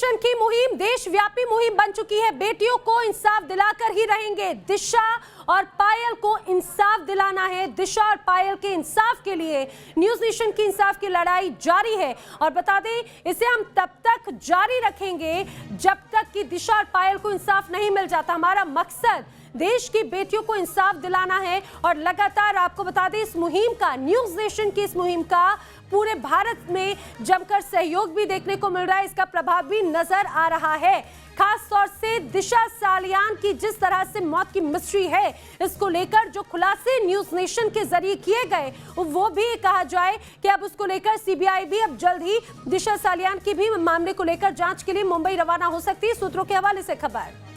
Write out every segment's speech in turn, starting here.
Nation की मुहिम देशव्यापी मुहिम बन चुकी है। बेटियों को इंसाफ दिलाकर ही रहेंगे। दिशा और पायल को इंसाफ दिलाना है। दिशा और पायल के इंसाफ के लिए न्यूज नेशन की इंसाफ की लड़ाई जारी है और बता दें इसे हम तब तक जारी रखेंगे जब तक कि दिशा और पायल को इंसाफ नहीं मिल जाता। हमारा मकसद देश की बेटियों को इंसाफ दिलाना है और लगातार आपको बता दें इस मुहिम का, न्यूज नेशन की इस मुहिम का पूरे भारत में जमकर सहयोग भी देखने को मिल रहा है। इसका प्रभाव भी नजर आ रहा है। खास तौर से दिशा सालियान की जिस तरह से मौत की मिस्ट्री है, इसको लेकर जो खुलासे न्यूज नेशन के जरिए किए गए वो भी कहा जाए कि अब उसको लेकर सीबीआई भी अब जल्द ही दिशा सालियान की भी मामले को लेकर जांच के लिए मुंबई रवाना हो सकती है। सूत्रों के हवाले से खबर।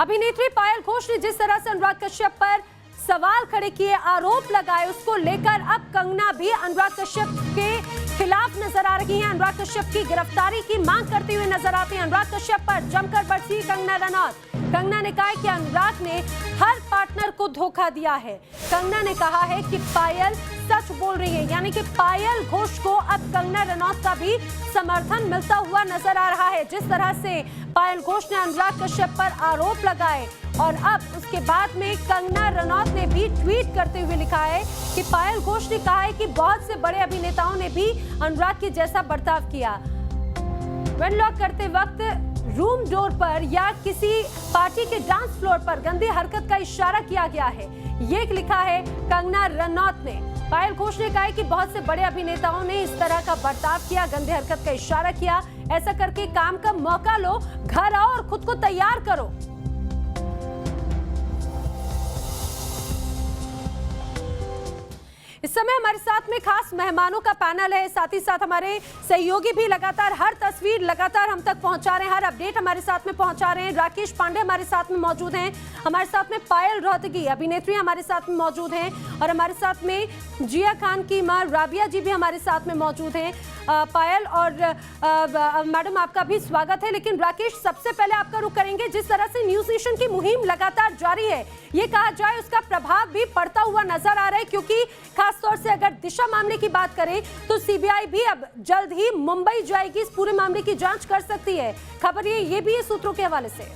अभिनेत्री पायल घोष ने जिस तरह से अनुराग कश्यप पर सवाल खड़े किए, आरोप लगाए, उसको लेकर अब कंगना भी अनुराग कश्यप के खिलाफ नजर आ रही हैं। अनुराग कश्यप की गिरफ्तारी की मांग करते हुए नजर आते हैं। अनुराग कश्यप पर जमकर बरसी कंगना रनौत। कंगना ने कहा है कि अनुराग ने हर पार्टनर को धोखा दिया है। कंगना ने कहा है कि पायल सच बोल रही है, यानी कि पायल घोष को अब कंगना रनौत का भी समर्थन मिलता हुआ नजर आ रहा है। जिस तरह से पायल घोष ने अनुराग कश्यप पर आरोप लगाए और अब उसके बाद में कंगना रनौत ने भी ट्वीट करते हुए लिखा है कि पायल घोष ने कहा है कि बहुत से बड़े अभिनेताओं ने भी अनुराग के जैसा बर्ताव किया। वेडलॉक करते वक्त रूम डोर पर या किसी पार्टी के डांस फ्लोर पर गंदी हरकत का इशारा किया गया है, ये लिखा है कंगना रनौत ने। पायल घोष ने कहा है कि बहुत से बड़े अभिनेताओं ने इस तरह का बर्ताव किया, गंदे हरकत का इशारा किया। ऐसा करके काम का मौका लो, घर आओ और खुद को तैयार करो। इस समय हमारे साथ में खास मेहमानों का पैनल है, साथ ही साथ हमारे सहयोगी भी लगातार हर तस्वीर लगातार हम तक पहुंचा रहे हैं, हर अपडेट हमारे साथ में पहुंचा रहे हैं। राकेश पांडे हमारे साथ में मौजूद हैं, हमारे साथ में पायल रोहतगी अभिनेत्री हमारे साथ में मौजूद हैं और हमारे साथ में जिया खान की मां राबिया जी भी हमारे साथ में मौजूद हैं। पायल और मैडम आपका भी स्वागत है। लेकिन राकेश, सबसे पहले आपका रुख करेंगे, जिस तरह से न्यूज नेशन की मुहिम लगातार जारी है, ये कहा जाए उसका प्रभाव भी पड़ता हुआ नजर आ रहा है, क्योंकि खासतौर से अगर दिशा मामले की बात करें तो सीबीआई भी अब जल्द ही मुंबई जाएगी, इस पूरे मामले की जांच कर सकती है। खबर ये भी है सूत्रों के हवाले से।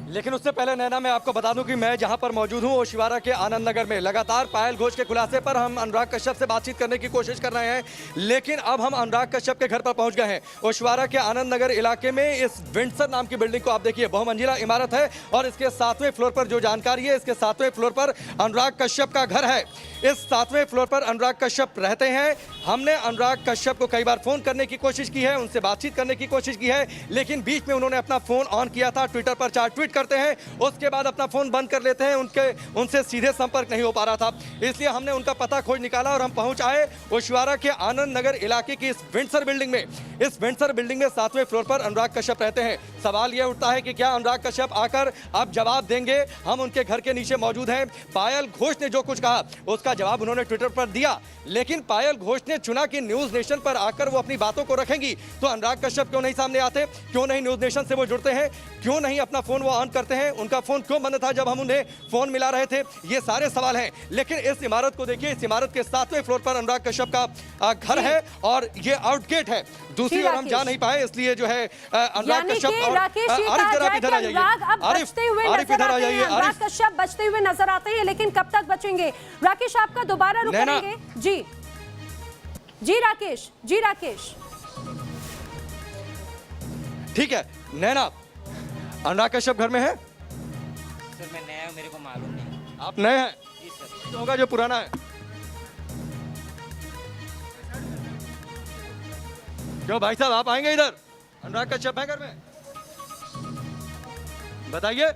लेकिन उससे पहले नैना, मैं आपको बता दूं कि मैं जहां पर मौजूद हूं ओशिवारा के आनंद नगर में। लगातार पायल घोष के खुलासे पर हम अनुराग कश्यप से बातचीत करने की कोशिश कर रहे हैं, लेकिन अब हम अनुराग कश्यप के घर पर पहुंच गए हैं। ओशिवारा के आनंद नगर इलाके में इस विंडसर नाम की बिल्डिंग को आप देखिए, बहुमंजिला इमारत है और इसके 7वें फ्लोर पर जो जानकारी है, इसके 7वें फ्लोर पर अनुराग कश्यप का घर है। इस 7वें फ्लोर पर अनुराग कश्यप रहते हैं। हमने अनुराग कश्यप को कई बार फोन करने की कोशिश की है, उनसे बातचीत करने की कोशिश की है, लेकिन बीच में उन्होंने अपना फोन ऑन किया था, ट्विटर पर 4 ट्वीट करते हैं, उसके बाद अपना फोन बंद कर लेते हैं। उनसे सीधे संपर्क नहीं हो पा रहा था, इसलिए हमने उनका पता खोज निकाला और हम पहुंच आए ओशिवारा के आनंद नगर इलाके की इस विंडसर बिल्डिंग में। इस विंडसर बिल्डिंग में 7वें फ्लोर पर अनुराग कश्यप रहते हैं। सवाल यह उठता है कि क्या अनुराग कश्यप आकर अब जवाब देंगे? हम उनके घर के नीचे मौजूद हैं। पायल घोष ने जो कुछ कहा उसका जवाब उन्होंने ट्विटर पर दिया, लेकिन पायल घोष ने चुना कि न्यूज नेशन पर आकर वो अपनी बातों को रखेंगी। तो अनुराग कश्यप क्यों नहीं सामने आते? क्यों नहीं न्यूज नेशन से वो जुड़ते हैं? क्यों नहीं अपना फोन वो ऑन करते हैं? उनका फोन क्यों बंद था जब हम उन्हें फोन मिला रहे थे? ये सारे सवाल हैं। लेकिन इस इमारत को देखिए, इस इमारत के 7वें फ्लोर पर अनुराग कश्यप का घर है और ये आउटगेट है। दूसरी ओर हम जा नहीं पाए, इसलिए जो है अनुराग कश्यप और आरिफ जरा इधर आ जाइए। आरिफ इधर आ जाइए। अनुराग कश्यप बचते हुए नजर आते हैं, लेकिन कब तक बचेंगे? राकेश, आपका दोबारा रुक करेंगे। जी राकेश, जी राकेश। ठीक है नैना, अनुराग कश्यप घर में है? सर मैं नया हूं, मेरे को मालूम नहीं। आप नए हैं? जी सर। तो होगा जो पुराना है। क्यों भाई साहब, आप आएंगे इधर? अनुराग कश्यप है घर में? बताइए।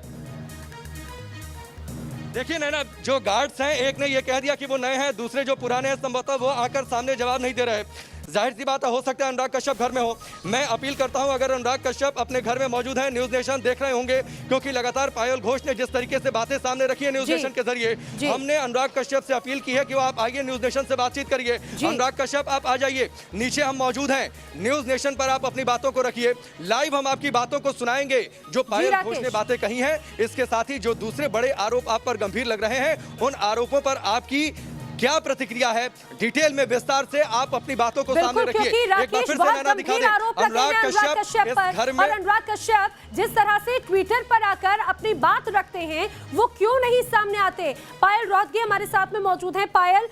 देखिए नैना, जो गार्ड्स हैं, एक ने ये कह दिया कि वो नए हैं, दूसरे जो पुराने हैं संभवतः वो आकर सामने जवाब नहीं दे रहे। जाहिर सी बात है, हो सकता है अनुराग कश्यप घर में हो। मैं अपील करता हूं, अगर अनुराग कश्यप अपने घर में मौजूद हैं, न्यूज नेशन देख रहे होंगे, क्योंकि लगातार पायल घोष ने जिस तरीके से बातें सामने रखी है न्यूज नेशन के जरिए, हमने अनुराग कश्यप से अपील की है कि वो आप आइए न्यूज नेशन से बातचीत करिए। अनुराग कश्यप आप आ जाइए, नीचे हम मौजूद हैं, न्यूज नेशन पर आप अपनी बातों को रखिए, लाइव हम आपकी बातों को सुनाएंगे जो पायल घोष ने बातें कही हैं। इसके साथ ही जो दूसरे बड़े आरोप आप पर गंभीर लग रहे हैं, उन आरोपों पर आपकी क्या प्रतिक्रिया है, डिटेल में विस्तार से आप अपनी बातों को सामने रखिए। एक बार फिर से नैना दिखा दें, अनुराग कश्यप इस घर में, और अनुराग कश्यप जिस तरह से ट्विटर पर आकर अपनी बात रखते हैं, वो क्यों नहीं सामने आते? पायल रौतगी हमारे साथ में मौजूद हैं। पायल,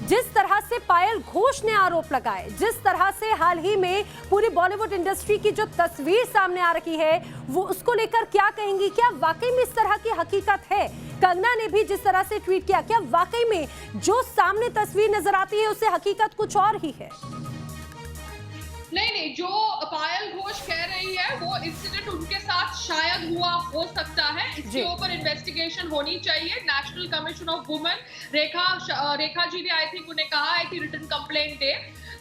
जिस तरह से पायल घोष ने आरोप लगाए, जिस तरह से हाल ही में पूरी बॉलीवुड इंडस्ट्री की जो तस्वीर सामने आ रही है, वो उसको लेकर क्या कहेंगी? क्या वाकई में इस तरह की हकीकत है? कंगना ने भी जिस तरह से ट्वीट किया, क्या वाकई में जो सामने तस्वीर नजर आती है उससे हकीकत कुछ और ही है? नहीं, जो पायल घोष कह रही है वो इंसिडेंट उनके साथ शायद हुआ हो सकता है। इसके ऊपर इन्वेस्टिगेशन होनी चाहिए। National commission of women Rekha ji ने आई थिंक उन्हें कहा है कि रिटन कंप्लेंट दे।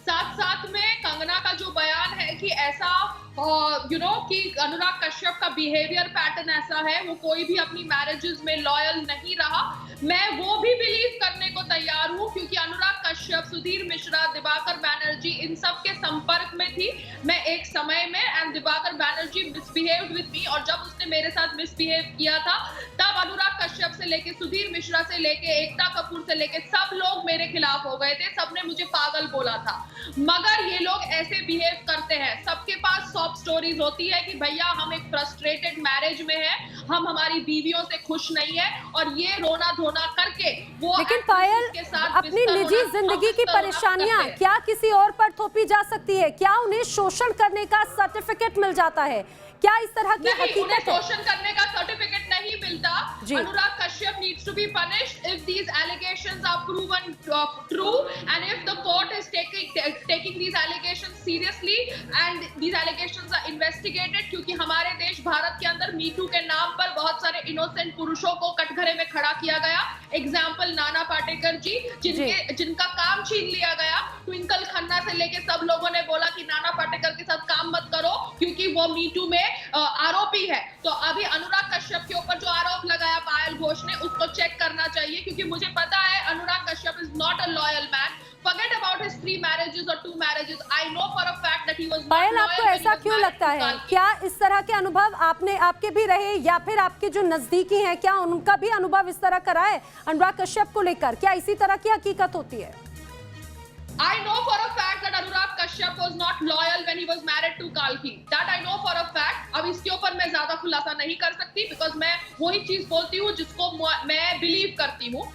साथ साथ में कंगना का जो बयान है कि ऐसा कि अनुराग कश्यप का बिहेवियर पैटर्न ऐसा है, वो कोई भी अपनी मैरिजेस में लॉयल नहीं रहा, मैं वो भी बिलीव करने को तैयार हूँ, क्योंकि अनुराग कश्यप, सुधीर मिश्रा, दिवाकर बैनर्जी, इन सब के संपर्क में थी मैं एक समय में, and Diwakar Banerjee misbehaved with me, और जब उसने मेरे साथ मिसबिहेव किया था तब अनुराग कश्यप से लेके सुधीर मिश्रा से लेके एकता कपूर से लेके सब लोग मेरे खिलाफ हो गए थे, सबने मुझे पागल बोला था। मगर ये लोग ऐसे बिहेव करते हैं, सबके पास सॉफ्ट स्टोरीज होती है कि भैया हम एक फ्रस्ट्रेटेड मैरिज में हैं, हम हमारी बीवियों से खुश नहीं है, और ये रोना धोना करके वो, लेकिन पायल, अपनी निजी जिंदगी की परेशानियां क्या किसी और पर थोपी जा सकती है? क्या उन्हें शोषण करने का सर्टिफिकेट मिल जाता है? क्या इस तरह की हकीकत है? शोषण करने का सर्टिफिकेट नहीं मिलता। Anurag Kashyap needs to be punished if these allegations are proven true and if the court is taking these allegations seriously and these allegations are investigated, क्योंकि हमारे देश भारत के अंदर मीटू के नाम पर बहुत सारे इनोसेंट पुरुषों को कटघरे में खड़ा किया गया। एग्जाम्पल नाना पाटेकर जी, जिनका काम छीन लिया गया। ट्विंकल खन्ना से लेके सब लोगों ने बोला कि नाना पाटेकर के साथ काम मत करो क्योंकि वो मीटू में आरोपी है। तो अभी अनुराग कश्यप के ऊपर जो आरोप लगाया पायल घोष ने, उसको चेक करना चाहिए, क्योंकि मुझे पता है Anurag Kashyap is not a loyal man. Forget about his 3 marriages or 2 marriages. I know for a fact that he was not Payal, loyal. आपको ऐसा क्यों लगता है? क्या इस तरह के अनुभव आपके भी रहे, या फिर आपके जो नजदीकी हैं, क्या उनका भी अनुभव इस तरह का रहा है अनुराग कश्यप को लेकर? क्या इसी तरह की हकीकत होती है? I know for a fact that Anurag Kashyap was not loyal when he was married to Kalki. That I know for a fact. अब इसके ऊपर मैं ज्यादा खुलासा नहीं कर सकती, बिकॉज मैं वही चीज बोलती हूँ जिसको मैं बिलीव करती हूँ।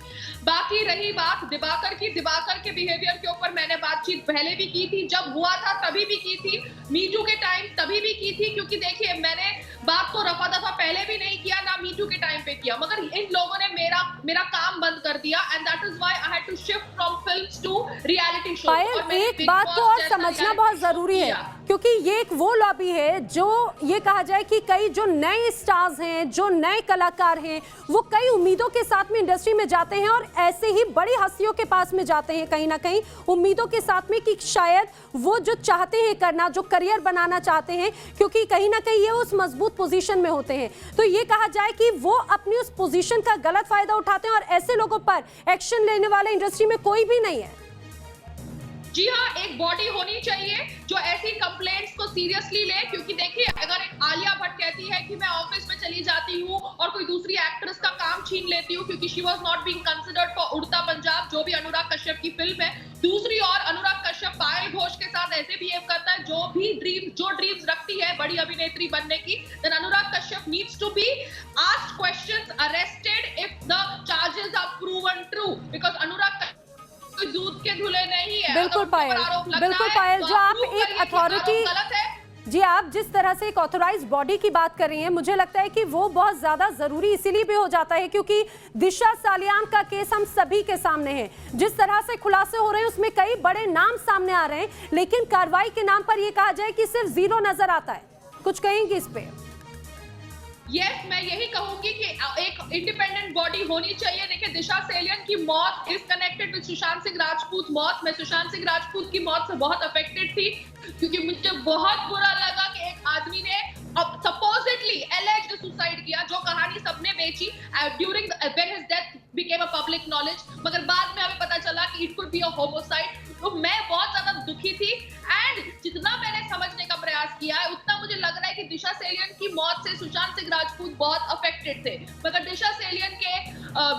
बाकी रही बात दिवाकर की, दिवाकर के बिहेवियर के ऊपर मैंने बातचीत पहले भी की थी, जब हुआ था तभी भी की थी, मीटू के टाइम तभी भी की थी, क्योंकि देखिए मैंने बात तो रफा दफा पहले भी नहीं किया, ना मीटू के टाइम पे किया, मगर इन लोगों ने मेरा काम बंद कर दिया, and that is why I had to shift from films to reality show. Payal, एक बात को और समझना बहुत जरूरी है, क्योंकि ये एक वो लॉबी है जो ये कहा जाए कि कई जो नए स्टार्स हैं, जो नए कलाकार हैं, वो कई उम्मीदों के साथ में इंडस्ट्री में जाते हैं और ऐसे ही बड़ी हस्तियों के पास में जाते हैं, कहीं ना कहीं उम्मीदों के साथ में कि शायद वो जो चाहते हैं करना, जो करियर बनाना चाहते हैं, क्योंकि कहीं ना कहीं ये उस मजबूत पोजीशन में होते हैं, तो ये कहा जाए कि वो अपनी उस पोजीशन का गलत फायदा उठाते हैं और ऐसे लोगों पर एक्शन लेने वाले इंडस्ट्री में कोई भी नहीं है। जी हाँ, एक बॉडी होनी चाहिए जो ऐसी कंप्लेंट्स को सीरियसली ले, क्योंकि देखिए अगर एक आलिया भट्ट कहती है कि मैं ऑफिस में चली जाती हूँ और कोई दूसरी एक्ट्रेस का काम छीन लेती हूँ क्योंकि she was not being considered for उड़ता पंजाब, जो भी अनुराग कश्यप की फिल्म है, दूसरी ओर अनुराग कश्यप पायल घोष के साथ ऐसे बिहेव करता है, जो ड्रीम्स रखती है बड़ी अभिनेत्री बनने की, then Anurag Kashyap needs to be asked questions, arrested if the charges are proven true, because Anurag दूध के धुले नहीं है। बिल्कुल पायल, बिल्कुल पायल, जो आप एक अथॉरिटी, जी आप जिस तरह से एक ऑथोराइज बॉडी की बात कर रही हैं, मुझे लगता है कि वो बहुत ज्यादा जरूरी इसीलिए भी हो जाता है क्योंकि दिशा सालियान का केस हम सभी के सामने है, जिस तरह से खुलासे हो रहे हैं उसमें कई बड़े नाम सामने आ रहे हैं, लेकिन कार्रवाई के नाम पर यह कहा जाए कि सिर्फ जीरो नजर आता है। कुछ कहेंगे इस पे? यस, मैं यही कहूंगी कि एक इंडिपेंडेंट बॉडी होनी चाहिए। देखिए, दिशा सेलियन की मौत is connected with Sushant Singh Rajput मौत। मैं सुशांत सिंह राजपूत की मौत से बहुत अफेक्टेड थी, क्योंकि मुझे बहुत बुरा लगा कि एक आदमी ने सपोजिटली एलिज्ड सुसाइड किया, जो कहानी सबने बेची during when his death became a public knowledge, मगर बाद में हमें पता चला कि it could be a homicide. तो मैं बहुत ज्यादा दुखी थी, एंड जितना मैंने समझने का प्रयास किया है उतना मुझे लग रहा है कि दिशा सेलियन की मौत से सुशांत सिंह राजपूत बहुत अफेक्टेड थे। मगर दिशा सेलियन के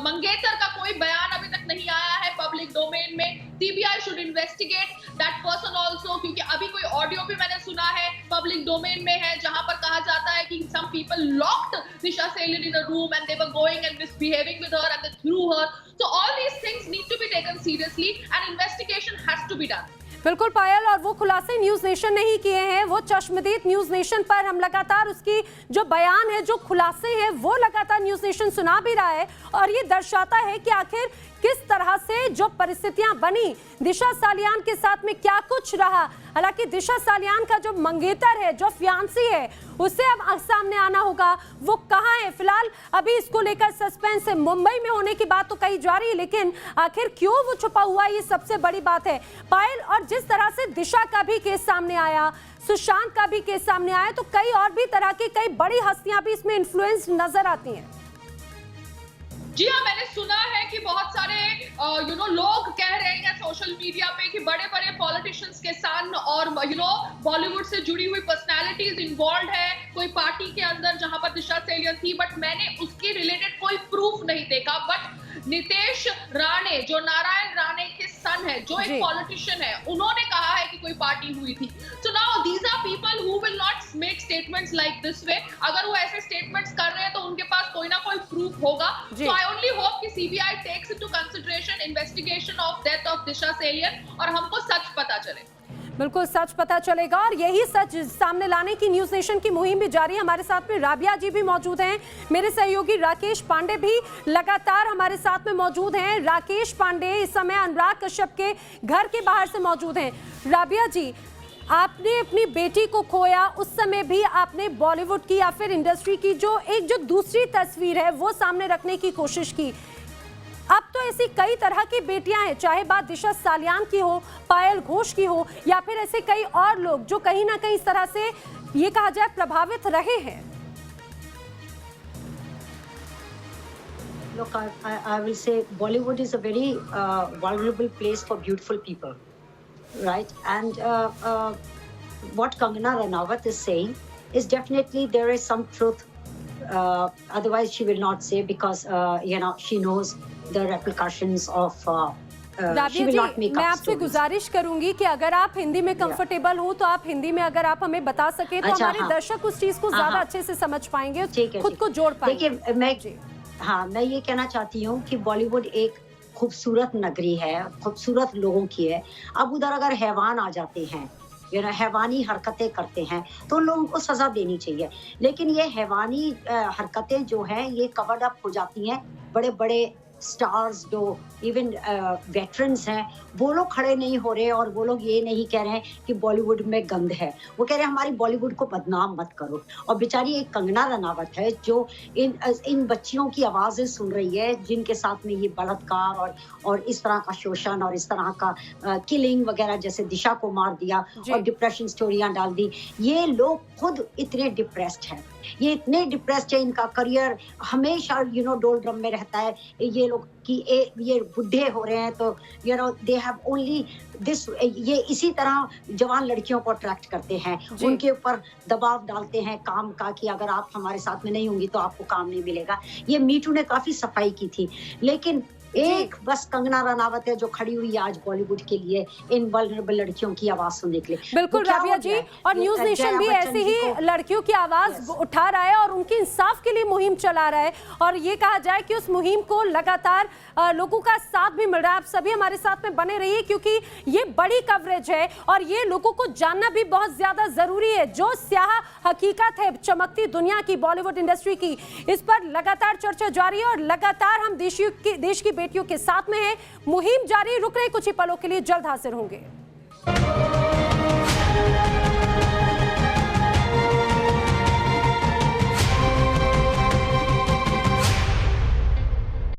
मंगेतर का कोई बयान अभी तक नहीं आया है पब्लिक डोमेन में। CBI should investigate that person also, क्योंकि अभी कोई ऑडियो भी मैंने सुना है पब्लिक डोमेन में है, जहां पर कहा जाता है कि some people locked Disha Salian in a room and they were going and misbehaving with her and they threw her. So all these things need to be taken seriously and investigation has to be done. बिल्कुल पायल, और वो खुलासे news nation ने ही किए हैं। वो चश्मदीद news nation पर हम लगातार उसकी जो बयान है, जो खुलासे हैं, वो लगातार न्यूज नेशन सुना भी रहा है, और ये दर्शाता है कि आखिर किस तरह से जो परिस्थितियां बनी, दिशा सालियान के साथ में क्या कुछ रहा। हालांकि दिशा सालियान का जो मंगेतर है, जो फियांसी है, उससे अब सामने आना होगा। वो कहाँ है फिलहाल, अभी इसको लेकर सस्पेंस है। मुंबई में होने की बात तो कही जा रही है, लेकिन आखिर क्यों वो छुपा हुआ है, ये सबसे बड़ी बात है पायल। और जिस तरह से दिशा का भी केस सामने आया, सुशांत का भी केस सामने आया, तो कई और भी तरह की कई बड़ी हस्तियां भी इसमें इन्फ्लुएंस नजर आती हैं। जी हाँ, मैंने सुना है कि बहुत सारे लोग कह रहे हैं सोशल मीडिया पे कि बड़े बड़े पॉलिटिशियंस के सन और बॉलीवुड से जुड़ी हुई पर्सनालिटीज इन्वॉल्व है कोई पार्टी के अंदर जहां पर दिशा सेलियन थी, बट मैंने उसके रिलेटेड कोई प्रूफ नहीं देखा। बट नितेश राणे, जो नारायण राणे के सन है, जो एक पॉलिटिशियन है, उन्होंने कहा है कि कोई पार्टी हुई थी। So now these are people who will not make statements like this way. अगर वो ऐसे स्टेटमेंट्स कर रहे हैं तो उनके पास कोई ना कोई प्रूफ होगा। सो आई ओनली होप कि CBI takes into consideration investigation of death of Disha Salian और हमको सच पता चले। बिल्कुल सच पता चलेगा, और यही सच सामने लाने की न्यूज नेशन की मुहिम भी जारी है। हमारे साथ में राबिया जी भी मौजूद हैं, मेरे सहयोगी राकेश पांडे भी लगातार हमारे साथ में मौजूद हैं। राकेश पांडे इस समय अनुराग कश्यप के घर के बाहर से मौजूद हैं। राबिया जी, आपने अपनी बेटी को खोया, उस समय भी आपने बॉलीवुड की या फिर इंडस्ट्री की जो दूसरी तस्वीर है वो सामने रखने की कोशिश की। अब तो ऐसी कई तरह की बेटियां हैं, चाहे बात दिशा सालियान की हो, पायल घोष की हो, या फिर ऐसे कई और लोग जो कहीं ना कहीं इस तरह से ये कहा जाए प्रभावित रहे हैं। Look, I will say Bollywood is a very vulnerable place for beautiful people, right? And what Kangana Ranaut is saying is definitely there is some truth. Otherwise, she will not say, because she knows the repercussions of. She will not make up मैं आपसे गुजारिश करूंगी कि अगर आप हिंदी में comfortable हो तो आप हिंदी में अगर आप हमें बता सके तो हमारे दर्शक उस चीज को ज्यादा अच्छे से समझ पाएंगे, खुद को जोड़ पाएंगे। देखिए, मैं ये कहना चाहती हूँ कि बॉलीवुड एक खूबसूरत नगरी है, खूबसूरत लोगों की है। अब उधर अगर हैवान आ जाते हैं, हैवानी हरकतें करते हैं, तो उन लोगों को सजा देनी चाहिए। लेकिन ये हैवानी हरकतें जो हैं ये कवर्ड अप हो जाती हैं। बड़े बड़े स्टार्स जो इवन वेटरन्स हैं, वो लोग खड़े नहीं हो रहे, और वो लोग ये नहीं कह रहे हैं कि बॉलीवुड में गंद है। वो कह रहे हैं हमारी बॉलीवुड को बदनाम मत करो। और बेचारी एक कंगना रनावत है जो इन बच्चियों की आवाज़ें सुन रही है, जिनके साथ में ये बलात्कार और इस तरह का शोषण और इस तरह का किलिंग वगैरह, जैसे दिशा को मार दिया और डिप्रेशन स्टोरियाँ डाल दी। ये लोग खुद इतने डिप्रेस्ड हैं, ये इतने डिप्रेस्ड है, इनका करियर हमेशा डोल ड्रम में रहता है। ये लोग कि ये बुढ़े हो रहे हैं, तो दे हैव ओनली दिस। ये इसी तरह जवान लड़कियों को अट्रैक्ट करते हैं, उनके ऊपर दबाव डालते हैं काम का कि अगर आप हमारे साथ में नहीं होंगी तो आपको काम नहीं मिलेगा। ये मीटू ने काफी सफाई की थी, लेकिन एक बस कंगना रनावत है जो खड़ी हुई है आज बॉलीवुड के लिए इन वल्नरेबल लड़कियों की आवाज सुनने के लिए। बिल्कुल राबिया जी, और न्यूज नेशन भी ऐसी ही लड़कियों की आवाज उठा रहा है और उनके इंसाफ के लिए मुहिम चला रहा है। और ये कहा जाए कि उस मुहिम को लगातार लोगों का साथ भी मिल रहा है। आप सभी हमारे साथ में बने रहिए, क्योंकि ये बड़ी कवरेज है और ये लोगों को जानना भी बहुत ज्यादा जरूरी है। जो स्याह हकीकत है चमकती दुनिया की, बॉलीवुड इंडस्ट्री की, इस पर लगातार चर्चा जारी है और लगातार हम देश की बेटियों के साथ में है। मुहिम जारी, रुक रहे कुछ ही पलों के लिए, जल्द हाजिर होंगे।